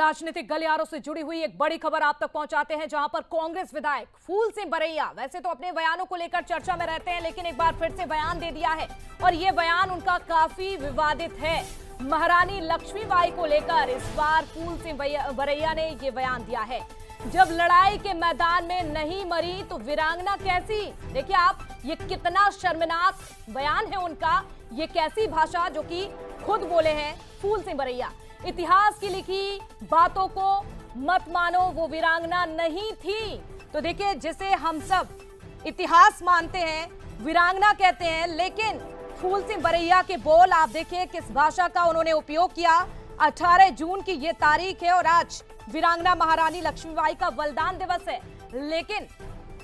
राजनीतिक गलियारों से जुड़ी हुई एक बड़ी खबर आप तक पहुंचाते हैं, जहां पर कांग्रेस विधायक फूल सिंह बरैया वैसे तो अपने बयानों को लेकर चर्चा में रहते हैं, लेकिन एक बार फिर से बयान दे दिया है और ये बयान उनका काफी विवादित है। महारानी लक्ष्मीबाई को लेकर इस बार फूल सिंह बरैया ने ये बयान दिया है। जब लड़ाई के मैदान में नहीं मरी तो वीरांगना कैसी। देखिए आप, ये कितना शर्मनाक बयान है उनका, ये कैसी भाषा जो कि खुद बोले हैं फूल सिंह बरैया। इतिहास की लिखी बातों को मत मानो, वो वीरांगना नहीं थी। तो देखिए, जिसे हम सब इतिहास मानते हैं वीरांगना कहते हैं, लेकिन फूल सिंह बरैया के बोल आप देखिए किस भाषा का उन्होंने उपयोग किया। 18 जून की ये तारीख है और आज वीरांगना महारानी लक्ष्मीबाई का बलिदान दिवस है, लेकिन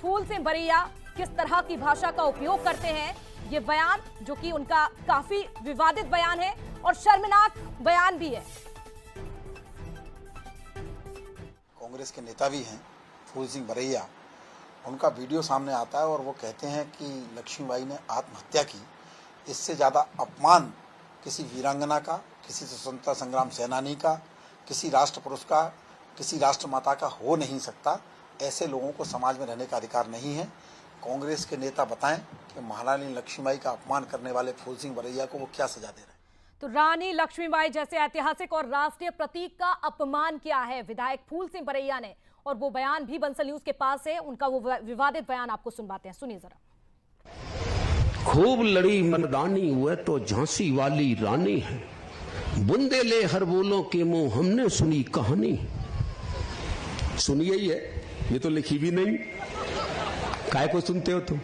फूल सिंह बरैया किस तरह की भाषा का उपयोग करते हैं, ये बयान जो कि उनका काफी विवादित बयान है और शर्मनाक बयान भी है। कांग्रेस के नेता भी हैं फूल सिंह बरैया, उनका वीडियो सामने आता है और वो कहते हैं कि लक्ष्मीबाई ने आत्महत्या की। इससे ज़्यादा अपमान किसी वीरांगना का, किसी स्वतंत्रता संग्राम सेनानी का, किसी राष्ट्र पुरुष का, किसी राष्ट्रमाता का हो नहीं सकता। ऐसे लोगों को समाज में रहने का अधिकार नहीं है। कांग्रेस के नेता बताएं कि महारानी लक्ष्मीबाई का अपमान करने वाले फूल सिंह बरैया को वो क्या सजा दे रहे हैं। तो रानी लक्ष्मीबाई जैसे ऐतिहासिक और राष्ट्रीय प्रतीक का अपमान किया है विधायक फूल सिंह बरैया ने, और वो बयान भी बंसल न्यूज के पास है। उनका वो विवादित बयान आपको सुनवाते हैं, सुनिए जरा। खूब लड़ी मर्दानी हुए तो झांसी वाली रानी है, बुंदे ले हर बोलों के मुंह हमने सुनी कहानी। सुनिए ही है, ये तो लिखी भी नहीं, काय को सुनते हो तुम।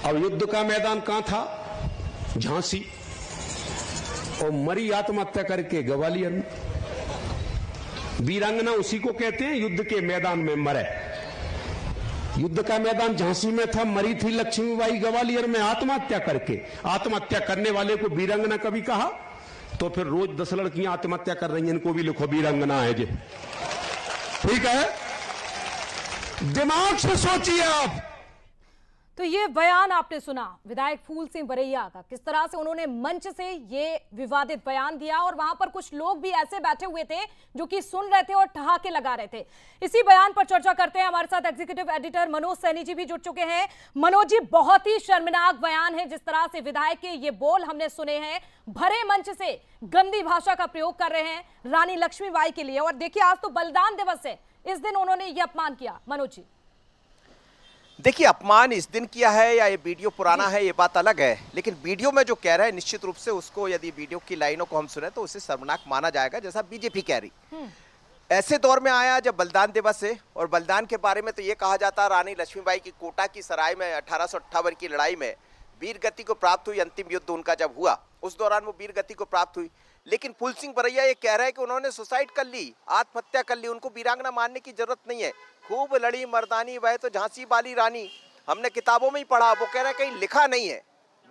अब युद्ध का मैदान कहां था? झांसी। और मरी आत्महत्या करके ग्वालियर में। वीरांगना उसी को कहते हैं युद्ध के मैदान में मरे। युद्ध का मैदान झांसी में था, मरी थी लक्ष्मीबाई ग्वालियर में आत्महत्या करके। आत्महत्या करने वाले को वीरांगना कभी कहा? तो फिर रोज 10 लड़कियां आत्महत्या कर रही हैं, इनको भी लिखो वीरांगना है जी। ठीक है, दिमाग से सोचिए आप। तो ये बयान आपने सुना विधायक फूल सिंह बरैया का, किस तरह से उन्होंने मंच से ये विवादित बयान दिया, और वहां पर कुछ लोग भी ऐसे बैठे हुए थे जो कि सुन रहे थे और ठहाके लगा रहे थे। इसी बयान पर चर्चा करते हैं, हमारे साथ एग्जीक्यूटिव एडिटर मनोज सैनी जी भी जुड़ चुके हैं। मनोज जी, बहुत ही शर्मनाक बयान है जिस तरह से विधायक के ये बोल हमने सुने हैं, भरे मंच से गंदी भाषा का प्रयोग कर रहे हैं रानी लक्ष्मीबाई के लिए। और देखिए, आज तो बलिदान दिवस है, इस दिन उन्होंने ये अपमान किया। मनोज जी, देखिए, अपमान इस दिन किया है या ये वीडियो पुराना है, ये बात अलग है, लेकिन वीडियो में जो कह रहा है निश्चित रूप से उसको, यदि वीडियो की लाइनों को हम सुने तो उसे शर्मनाक माना जाएगा, जैसा बीजेपी कह रही। ऐसे दौर में आया जब बलिदान दिवस है, और बलिदान के बारे में तो ये कहा जाता है रानी लक्ष्मीबाई की कोटा की सराय में 1858 की लड़ाई में वीर गति को प्राप्त हुई। अंतिम युद्ध उनका जब हुआ उस दौरान वो वीर गति को प्राप्त हुई। लेकिन फूल सिंह बरैया ये कह रहा है कि उन्होंने सुसाइड कर ली, आत्महत्या कर ली, उनको वीरांगना मानने की जरूरत नहीं है। खूब लड़ी मर्दानी वह तो झांसी वाली रानी, हमने किताबों में ही पढ़ा। वो कह रहा है कहीं लिखा नहीं है,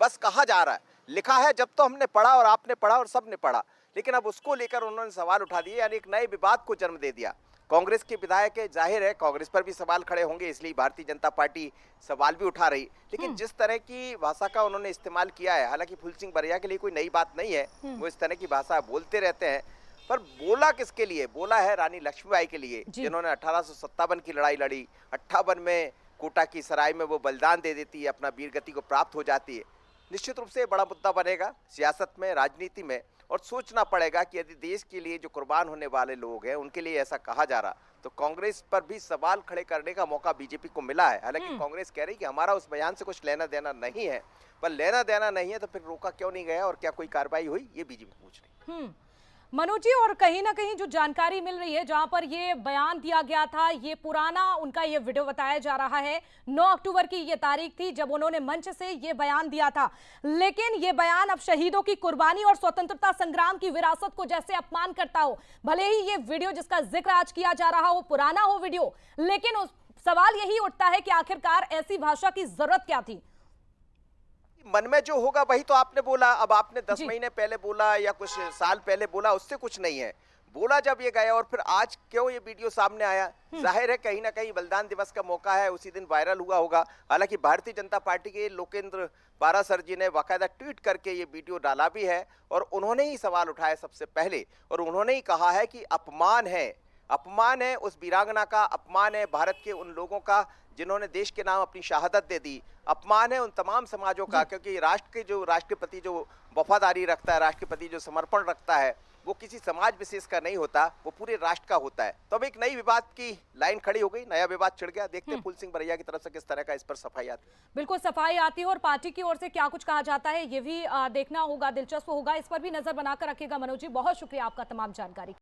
बस कहा जा रहा है। लिखा है जब तो हमने पढ़ा और आपने पढ़ा और सबने पढ़ा, लेकिन अब उसको लेकर उन्होंने सवाल उठा दिए, यानी एक नए विवाद को जन्म दे दिया। कांग्रेस के विधायक है, जाहिर है कांग्रेस पर भी सवाल खड़े होंगे, इसलिए भारतीय जनता पार्टी सवाल भी उठा रही। लेकिन जिस तरह की भाषा का उन्होंने इस्तेमाल किया है, हालांकि फूल सिंह बरैया के लिए कोई नई बात नहीं है, वो इस तरह की भाषा बोलते रहते हैं, पर बोला किसके लिए? बोला है रानी लक्ष्मीबाई के लिए, जिन्होंने 1857 की लड़ाई लड़ी। 58 में कोटा की सराय में वो बलिदान दे देती है, अपना वीर गति को प्राप्त हो जाती है। निश्चित रूप से बड़ा मुद्दा बनेगा सियासत में, राजनीति में, और सोचना पड़ेगा कि यदि देश के लिए जो कुर्बान होने वाले लोग हैं उनके लिए ऐसा कहा जा रहा, तो कांग्रेस पर भी सवाल खड़े करने का मौका बीजेपी को मिला है। हालांकि कांग्रेस कह रही कि हमारा उस बयान से कुछ लेना देना नहीं है, पर लेना देना नहीं है तो फिर रोका क्यों नहीं गया और क्या कोई कार्रवाई हुई, ये बीजेपी पूछ रही। मनोज जी, और कहीं ना कहीं जो जानकारी मिल रही है जहां पर ये बयान दिया गया था, ये पुराना उनका ये वीडियो बताया जा रहा है। 9 अक्टूबर की ये तारीख थी जब उन्होंने मंच से ये बयान दिया था, लेकिन ये बयान अब शहीदों की कुर्बानी और स्वतंत्रता संग्राम की विरासत को जैसे अपमान करता हो। भले ही ये वीडियो जिसका जिक्र आज किया जा रहा हो पुराना हो वीडियो, लेकिन उस सवाल यही उठता है कि आखिरकार ऐसी भाषा की जरूरत क्या थी। मन में जो होगा वही तो आपने बोला। अब आपने 10 महीने पहले बोला या कुछ साल पहले बोला, उससे कुछ नहीं है। बोला जब ये गया और फिर आज क्यों ये वीडियो सामने आया? जाहिर है कहीं ना कहीं बलिदान दिवस का मौका है, उसी दिन वायरल हुआ होगा। हालांकि भारतीय जनता पार्टी के लोकेंद्र पारासर जी ने बाकायदा ट्वीट करके ये वीडियो डाला भी है और उन्होंने ही सवाल उठाया सबसे पहले, और उन्होंने ही कहा है कि अपमान है उस वीरांगना का, अपमान है भारत के उन लोगों का जिन्होंने देश के नाम अपनी शहादत दे दी, अपमान है उन तमाम समाजों का, क्योंकि राष्ट्रपति जो वफादारी रखता है, राष्ट्रपति जो समर्पण रखता है, वो किसी समाज विशेष का नहीं होता, वो पूरे राष्ट्र का होता है। तो अब एक नई विवाद की लाइन खड़ी हो गई, नया विवाद छिड़ गया। देखते हैं फूल सिंह बरैया की तरफ से किस तरह का इस पर सफाई आती है। बिल्कुल सफाई आती है और पार्टी की ओर से क्या कुछ कहा जाता है ये भी देखना होगा, दिलचस्प होगा। इस पर भी नजर बनाकर रखिएगा मनोज जी। बहुत शुक्रिया आपका तमाम जानकारी।